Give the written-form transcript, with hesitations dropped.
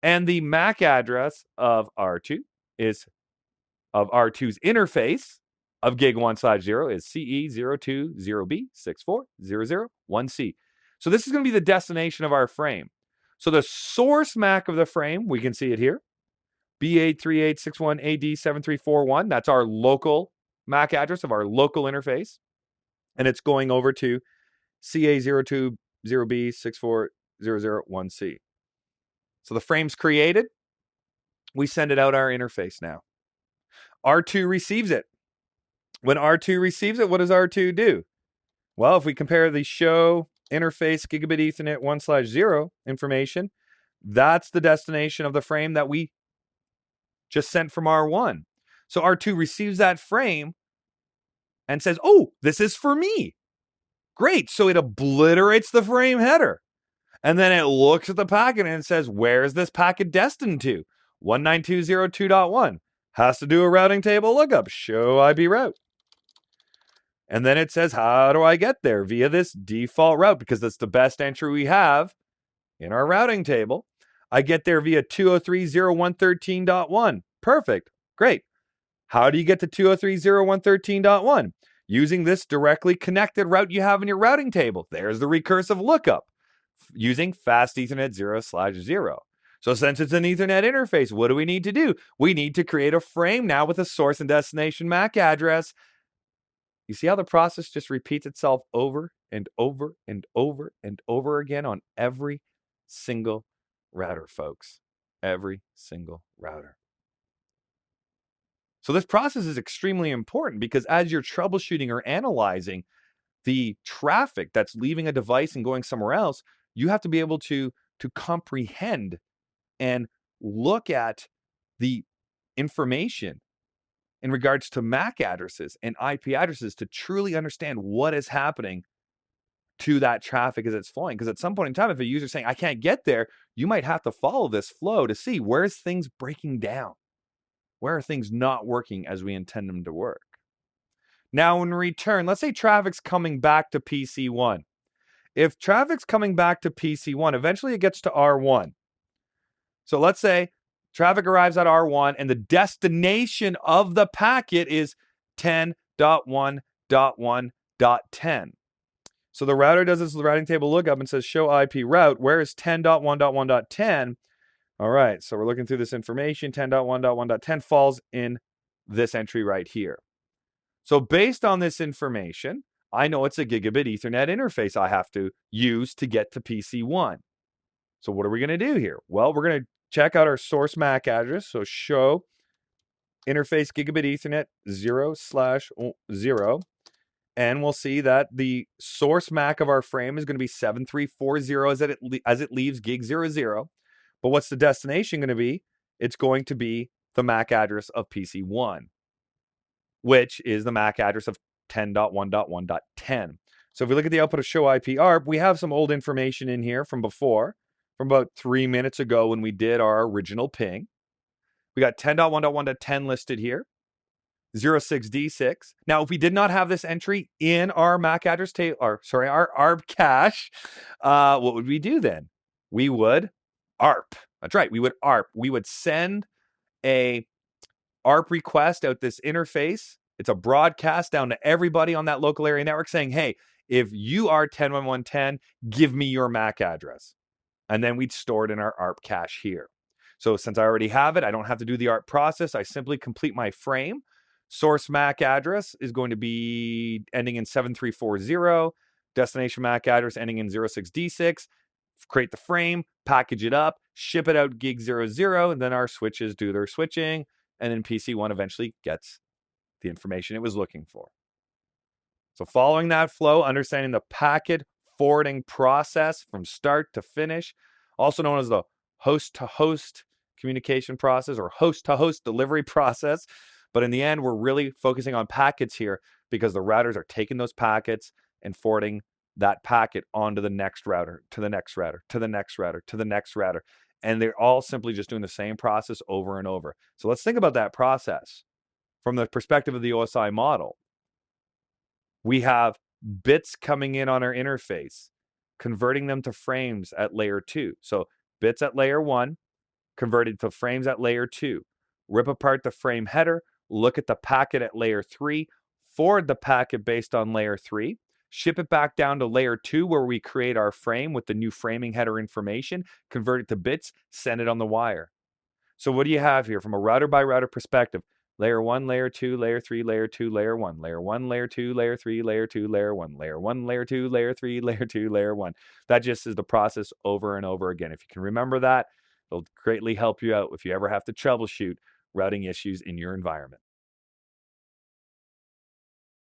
And the MAC address of R2 is of R2's interface of gig1/0 is CE020B64001C. So this is going to be the destination of our frame. So the source MAC of the frame, we can see it here, B83861AD7341. That's our local MAC address of our local interface. And it's going over to CA020B64001C. So the frame's created. We send it out our interface now. R2 receives it. When R2 receives it, what does R2 do? Well, if we compare the show interface gigabit Ethernet 1/0 information, that's the destination of the frame that we just sent from R1. So R2 receives that frame and says, oh, this is for me. Great. So it obliterates the frame header. And then it looks at the packet and it says, where is this packet destined to? 192.0.2.1. Has to do a routing table lookup. Show IP route. And then it says, how do I get there? Via this default route, because that's the best entry we have in our routing table. I get there via 203.0.113.1. Perfect. Great. How do you get to 203.0.113.1? Using this directly connected route you have in your routing table. There's the recursive lookup using fast Ethernet 0/0. So since it's an Ethernet interface, what do we need to do? We need to create a frame now with a source and destination MAC address. You see how the process just repeats itself over and over and over and over again on every single router, folks. Every single router. So this process is extremely important because as you're troubleshooting or analyzing the traffic that's leaving a device and going somewhere else, you have to be able to comprehend and look at the information in regards to MAC addresses and IP addresses to truly understand what is happening to that traffic as it's flowing. Because at some point in time, if a user's saying, I can't get there, you might have to follow this flow to see where's things breaking down. Where are things not working as we intend them to work? Now, in return, let's say traffic's coming back to PC1. If traffic's coming back to PC1, eventually it gets to R1. So let's say traffic arrives at R1 and the destination of the packet is 10.1.1.10. So the router does this routing table lookup and says show IP route. Where is 10.1.1.10? All right, so we're looking through this information. 10.1.1.10 falls in this entry right here. So based on this information, I know it's a gigabit Ethernet interface I have to use to get to PC1. So what are we going to do here? Well, we're going to check out our source MAC address. So show interface gigabit Ethernet 0/0. And we'll see that the source MAC of our frame is going to be 7340 as it leaves gig 00. But what's the destination going to be? It's going to be the MAC address of PC1, which is the MAC address of 10.1.1.10. So if we look at the output of show IP ARP, we have some old information in here from before, from about 3 minutes ago when we did our original ping. We got 10.1.1.10 listed here, 06D6. Now, if we did not have this entry in our MAC address table, our ARP cache, what would we do then? We would ARP. That's right. We would ARP. We would send a ARP request out this interface. It's a broadcast down to everybody on that local area network saying, hey, if you are 10.1.1.10, give me your MAC address. And then we'd store it in our ARP cache here. So since I already have it, I don't have to do the ARP process. I simply complete my frame. Source MAC address is going to be ending in 7340. Destination MAC address ending in 06D6. Create the frame, package it up, ship it out gig 00, and then our switches do their switching, and then PC1 eventually gets the information it was looking for. So following that flow, understanding the packet forwarding process from start to finish, also known as the host-to-host communication process or host-to-host delivery process. But in the end, we're really focusing on packets here because the routers are taking those packets and forwarding that packet onto the next router, to the next router, to the next router, to the next router. And they're all simply just doing the same process over and over. So let's think about that process from the perspective of the OSI model. We have bits coming in on our interface, converting them to frames at layer 2. So bits at layer 1, convert it to frames at layer 2, rip apart the frame header, look at the packet at layer 3, forward the packet based on layer 3, ship it back down to layer 2 where we create our frame with the new framing header information, convert it to bits, send it on the wire. So what do you have here from a router by router perspective? Layer 1, layer 2, layer 3, layer 2, layer 1, layer 1, layer 2, layer 3, layer 2, layer 1, layer 1, layer 2, layer 3, layer 2, layer 1. That just is the process over and over again. If you can remember that, it'll greatly help you out if you ever have to troubleshoot routing issues in your environment.